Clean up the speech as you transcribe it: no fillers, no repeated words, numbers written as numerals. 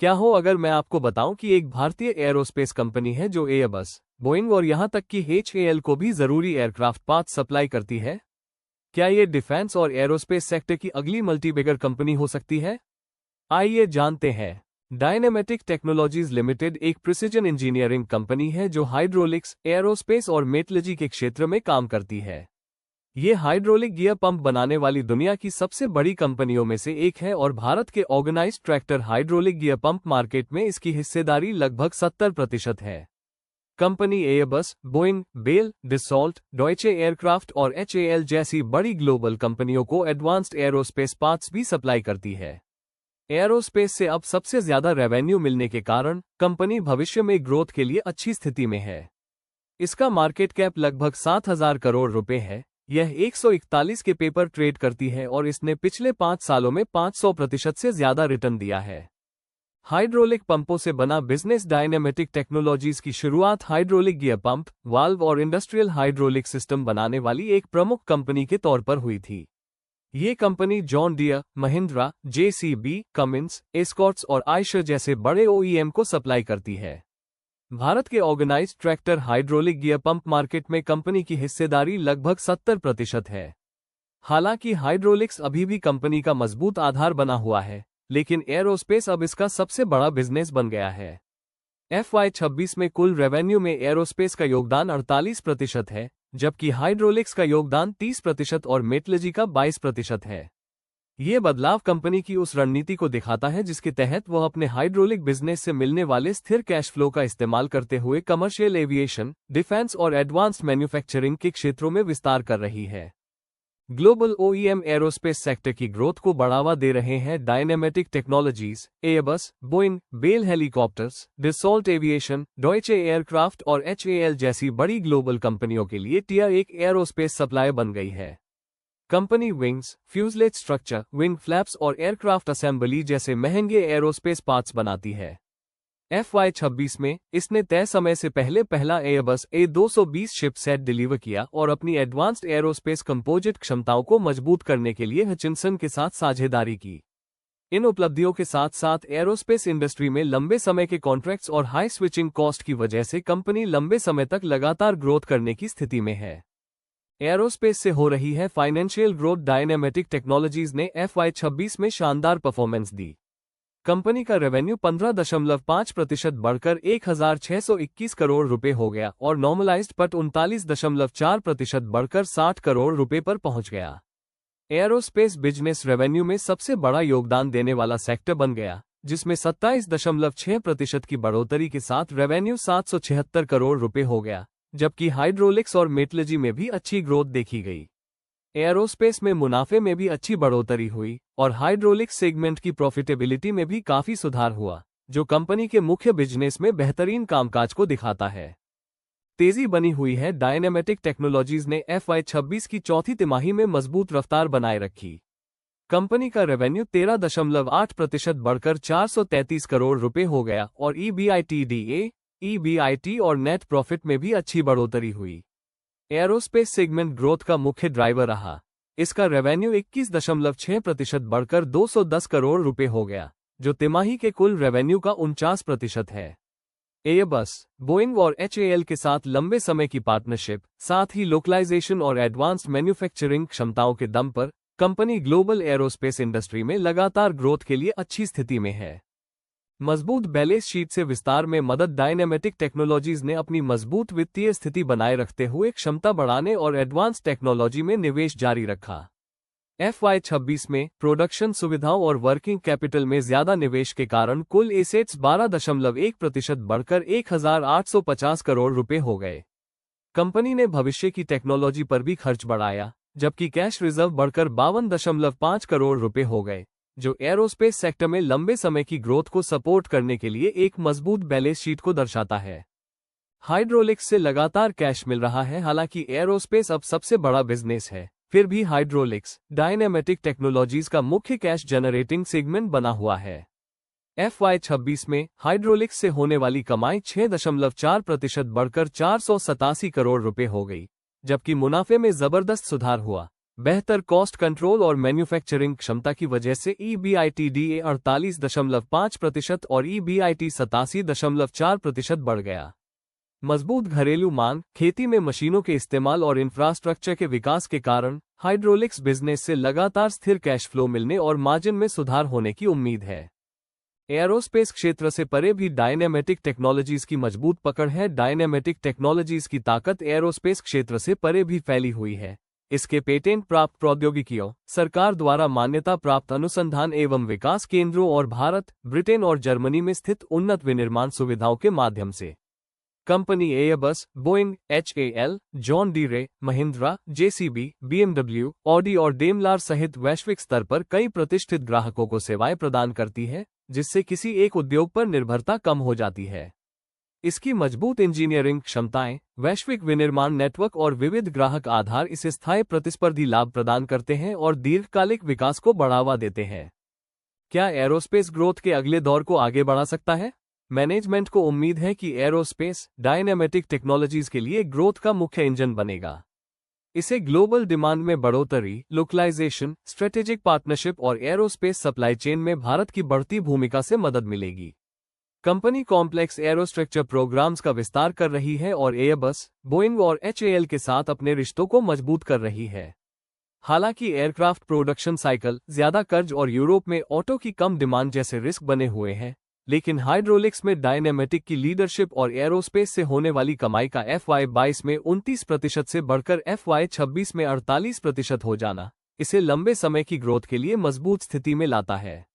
क्या हो अगर मैं आपको बताऊं कि एक भारतीय एरोस्पेस कंपनी है जो एयरबस, बोइंग और यहां तक कि HAL को भी जरूरी एयरक्राफ्ट पार्ट्स सप्लाई करती है। क्या ये डिफेंस और एरोस्पेस सेक्टर की अगली मल्टीबिगर कंपनी हो सकती है? आइए जानते हैं। डायनेमेटिक टेक्नोलॉजीज लिमिटेड एक प्रिसिजन इंजीनियरिंग कंपनी है जो हाइड्रोलिक्स, एरोस्पेस और मेटलर्जी के क्षेत्र में काम करती है। ये हाइड्रोलिक गियर पंप बनाने वाली दुनिया की सबसे बड़ी कंपनियों में से एक है और भारत के organised tractor hydraulic gear pump market में इसकी हिस्सेदारी लगभग 70% है। Company Airbus, Boeing, Bell, Dassault, Deutsche aircraft और HAL जैसी बड़ी ग्लोबल कंपनियों को एडवांस्ड एरोस्पेस पार्ट्स भी सप्लाई करती है। एरोस्पेस से अब सबसे ज्यादा रेवेन्यू मिलने के कारण कंपनी भविष्य में ग्रोथ के लिए अच्छी स्थिति में है। इसका मार्केट कैप लगभग 7,000 करोड़ रुपए है। यह 141 के पेपर ट्रेड करती है और इसने पिछले 5 सालों में 500% से ज्यादा रिटर्न दिया है। हाइड्रोलिक पंपों से बना बिजनेस डायनेमेटिक टेक्नोलॉजीज की शुरुआत हाइड्रोलिक गियर पंप, वाल्व और इंडस्ट्रियल हाइड्रोलिक सिस्टम बनाने वाली एक प्रमुख कंपनी के तौर पर हुई थी। ये company John Deere, Mahindra, JCB, Cummins, Escorts और आयशर जैसे बड़े OEM को सप्लाई करती है। भारत के organised tractor hydraulic gear pump market में कंपनी की हिस्सेदारी लगभग 70% है। हालांकि हाइड्रोलिक्स अभी भी कंपनी का मजबूत आधार बना हुआ है, लेकिन एरोस्पेस अब इसका सबसे बड़ा बिजनेस बन गया है। FY26 में कुल रेवेन्यू में एरोस्पेस का योगदान 48% है, जबकि हाइड्रोलिक्स का योगदान 30% और मेटलर्जी का 22% है। ये बदलाव कंपनी की उस रणनीति को दिखाता है जिसके तहत वह अपने हाइड्रोलिक बिजनेस से मिलने वाले स्थिर कैश फ्लो का इस्तेमाल करते हुए कमर्शियल एविएशन, डिफेंस और एडवांस्ड मैन्युफैक्चरिंग के क्षेत्रों में विस्तार कर रही है। ग्लोबल OEM एरोस्पेस सेक्टर की ग्रोथ को बढ़ावा दे रहे हैं Dynamatic Technologies, Airbus, Boeing, Bell Helicopters, Dassault Aviation, Deutsche aircraft और HAL जैसी बड़ी ग्लोबल कंपनियों के लिए टियर 1 एरोस्पेस सप्लायर बन गई है। Company wings, fuselage structure, wing flaps और एयरक्राफ्ट असेंबली जैसे महंगे एरोस्पेस पार्ट्स बनाती है। FY26 में इसने तय समय से पहले पहला Airbus A220 ship set deliver किया और अपनी एडवांस्ड एरोस्पेस कंपोजिट क्षमताओं को मजबूत करने के लिए हचिंसन के साथ साझेदारी की। इन उपलब्धियों के साथ साथ एरोस्पेस इंडस्ट्री में लंबे समय के कॉन्ट्रैक्ट्स और हाई स्विचिंग कॉस्ट की वजह से कंपनी लंबे समय तक लगातार ग्रोथ करने की स्थिति में है। एरोस्पेस से हो रही है फाइनेंशियल ग्रोथ। डायनेमेटिक टेक्नोलॉजीज ने FY26 में शानदार परफॉर्मेंस दी। कंपनी का रेवेन्यू 15.5% बढ़कर 1,621 करोड़ रुपए हो गया और नॉर्मलाइज्ड पट 39.4% बढ़कर 60 करोड़ रुपए पर पहुंच गया। एरोस्पेस बिजनेस रेवेन्यू में सबसे बड़ा योगदान देने वाला सेक्टर बन गया, जिसमें 27.6% की बढ़ोतरी के साथ रेवेन्यू 776 करोड़ रुपए हो गया, जबकि हाइड्रोलिक्स और मेटलर्जी में भी अच्छी ग्रोथ देखी गई। एरोस्पेस में मुनाफे में भी अच्छी बढ़ोतरी हुई और हाइड्रोलिक्स सेगमेंट की प्रॉफिटेबिलिटी में भी काफी सुधार हुआ, जो कंपनी के मुख्य बिजनेस में बेहतरीन कामकाज को दिखाता है। तेजी बनी हुई है। डायनेमेटिक टेक्नोलॉजीज ने FY26 की चौथी तिमाही में मजबूत रफ्तार बनाए रखी। कंपनी का रेवेन्यू 13.8% बढ़कर 433 करोड़ रुपए हो गया और EBITDA, EBIT और नेट प्रॉफिट में भी अच्छी बढ़ोतरी हुई। एरोस्पेस सेगमेंट ग्रोथ का मुख्य ड्राइवर रहा। इसका रेवेन्यू 21.6% बढ़कर 210 करोड़ रुपए हो गया, जो तिमाही के कुल रेवेन्यू का 49% है। एयरबस, बोइंग और HAL के साथ लंबे समय की पार्टनरशिप, साथ ही लोकलाइजेशन और एडवांस्ड मैन्युफैक्चरिंग क्षमताओं के दम पर कंपनी ग्लोबल एरोस्पेस इंडस्ट्री में लगातार ग्रोथ के लिए अच्छी स्थिति में है। मजबूत बैलेंस शीट से विस्तार में मदद। डायनेमेटिक टेक्नोलॉजीज ने अपनी मजबूत वित्तीय स्थिति बनाए रखते हुए क्षमता बढ़ाने और एडवांस टेक्नोलॉजी में निवेश जारी रखा। FY26 में प्रोडक्शन सुविधाओं और वर्किंग कैपिटल में ज्यादा निवेश के कारण कुल एसेट्स 12.1% बढ़कर 1,850 करोड़ रुपए हो गए। कंपनी ने भविष्य की टेक्नोलॉजी पर भी खर्च बढ़ाया, जबकि कैश रिजर्व बढ़कर 52.5 करोड़ रुपए हो गए, जो एरोस्पेस सेक्टर में लंबे समय की ग्रोथ को सपोर्ट करने के लिए एक मजबूत बैलेंस शीट को दर्शाता है। हाइड्रोलिक्स से लगातार कैश मिल रहा है। हालांकि एरोस्पेस अब सबसे बड़ा बिजनेस है, फिर भी हाइड्रोलिक्स डायनेमेटिक टेक्नोलॉजीज का मुख्य कैश जनरेटिंग सेगमेंट बना हुआ है। FY26 में हाइड्रोलिक्स से होने वाली कमाई 6.4% बढ़कर 487 करोड़ रुपए हो गई, जबकि मुनाफे में जबरदस्त सुधार हुआ, बेहतर कॉस्ट कंट्रोल और मैन्युफैक्चरिंग क्षमता की वजह से EBITDA 48.5% और EBIT 87.4% बढ़ गया। मजबूत घरेलू मांग, खेती में मशीनों के इस्तेमाल और इंफ्रास्ट्रक्चर के विकास के कारण हाइड्रोलिक्स बिजनेस से लगातार स्थिर कैश फ्लो मिलने और मार्जिन में सुधार होने की उम्मीद है। एयरोस्पेस क्षेत्र से परे भी डायनेमेटिक टेक्नोलॉजीज की मजबूत पकड़ है। डायनेमेटिक टेक्नोलॉजीज की ताकत एयरोस्पेस क्षेत्र से परे भी फैली हुई है। इसके पेटेंट प्राप्त प्रौद्योगिकियों, सरकार द्वारा मान्यता प्राप्त अनुसंधान एवं विकास केंद्रों और भारत, ब्रिटेन और जर्मनी में स्थित उन्नत विनिर्माण सुविधाओं के माध्यम से company Airbus, Boeing, HAL, John Deere, Mahindra, JCB, BMW, Audi और डेमलार सहित वैश्विक स्तर पर कई प्रतिष्ठित ग्राहकों को सेवाएं प्रदान करती है, जिससे किसी एक उद्योग पर निर्भरता कम हो जाती है। इसकी मजबूत इंजीनियरिंग क्षमताएं, वैश्विक विनिर्माण नेटवर्क और विविध ग्राहक आधार इसे स्थायी प्रतिस्पर्धी लाभ प्रदान करते हैं और दीर्घकालिक विकास को बढ़ावा देते हैं। क्या एरोस्पेस ग्रोथ के अगले दौर को आगे बढ़ा सकता है? मैनेजमेंट को उम्मीद है कि एरोस्पेस डायनेमेटिक टेक्नोलॉजीज के लिए ग्रोथ का मुख्य इंजन बनेगा। इसे ग्लोबल डिमांड में बढ़ोतरी, लोकलाइजेशन, स्ट्रेटेजिक पार्टनरशिप और एरोस्पेस सप्लाई चेन में भारत की बढ़ती भूमिका से मदद मिलेगी। कंपनी कॉम्प्लेक्स एरोस्ट्रक्चर प्रोग्राम्स का विस्तार कर रही है और एयरबस, बोइंग और HAL के साथ अपने रिश्तों को मजबूत कर रही है। हालांकि एयरक्राफ्ट प्रोडक्शन साइकिल, ज्यादा कर्ज और यूरोप में ऑटो की कम डिमांड जैसे रिस्क बने हुए हैं, लेकिन हाइड्रोलिक्स में डायनेमेटिक की लीडरशिप और एरोस्पेस से होने वाली कमाई का FY22 में 29% से बढ़कर FY26 में 48% हो जाना इसे लंबे समय की ग्रोथ के लिए मजबूत स्थिति में लाता है।